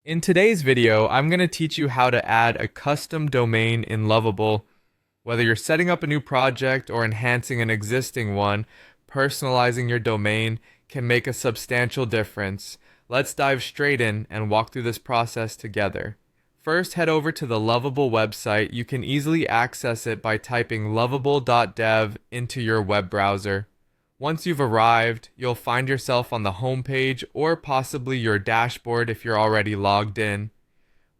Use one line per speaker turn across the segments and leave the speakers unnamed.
In today's video, I'm going to teach you how to add a custom domain in Lovable. Whether you're setting up a new project or enhancing an existing one, personalizing your domain can make a substantial difference. Let's dive straight in and walk through this process together. First, head over to the Lovable website. You can easily access it by typing lovable.dev into your web browser. Once you've arrived, you'll find yourself on the home page or possibly your dashboard if you're already logged in.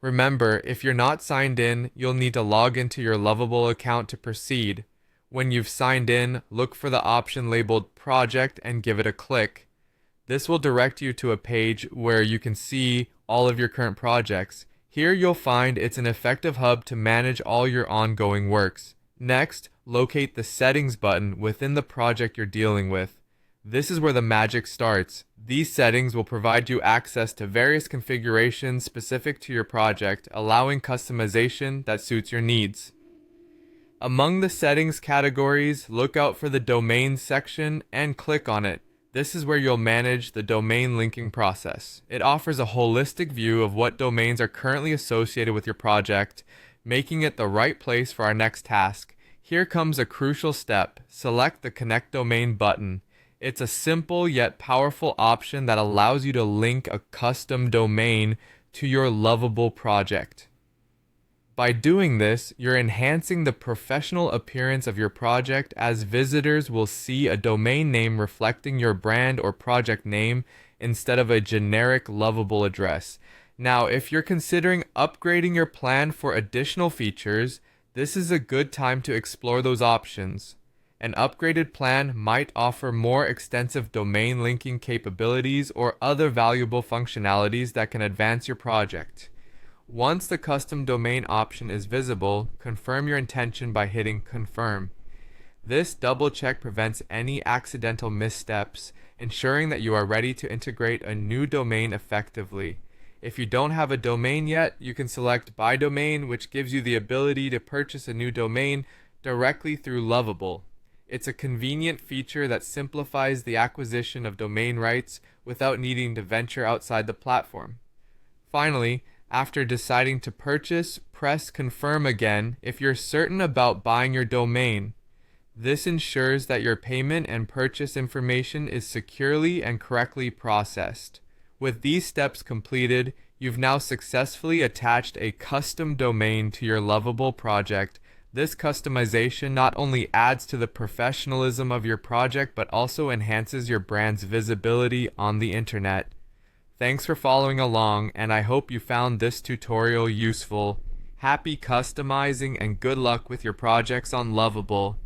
Remember, if you're not signed in, you'll need to log into your Lovable account to proceed. When you've signed in, look for the option labeled Project and give it a click. This will direct you to a page where you can see all of your current projects. Here you'll find it's an effective hub to manage all your ongoing works. Next, locate the Settings button within the project you're dealing with. This is where the magic starts. These settings will provide you access to various configurations specific to your project, allowing customization that suits your needs. Among the settings categories, look out for the Domains section and click on it. This is where you'll manage the domain linking process. It offers a holistic view of what domains are currently associated with your project, making it the right place for our next task. Here comes a crucial step. Select the Connect Domain button. It's a simple yet powerful option that allows you to link a custom domain to your Lovable project. By doing this, you're enhancing the professional appearance of your project, as visitors will see a domain name reflecting your brand or project name instead of a generic Lovable address. Now, if you're considering upgrading your plan for additional features, this is a good time to explore those options. An upgraded plan might offer more extensive domain linking capabilities or other valuable functionalities that can advance your project. Once the custom domain option is visible, confirm your intention by hitting Confirm. This double check prevents any accidental missteps, ensuring that you are ready to integrate a new domain effectively. If you don't have a domain yet, you can select Buy Domain, which gives you the ability to purchase a new domain directly through Lovable. It's a convenient feature that simplifies the acquisition of domain rights without needing to venture outside the platform. Finally, after deciding to purchase, press Confirm again if you're certain about buying your domain. This ensures that your payment and purchase information is securely and correctly processed. With these steps completed, you've now successfully attached a custom domain to your Lovable project. This customization not only adds to the professionalism of your project, but also enhances your brand's visibility on the internet. Thanks for following along, and I hope you found this tutorial useful. Happy customizing and good luck with your projects on Lovable.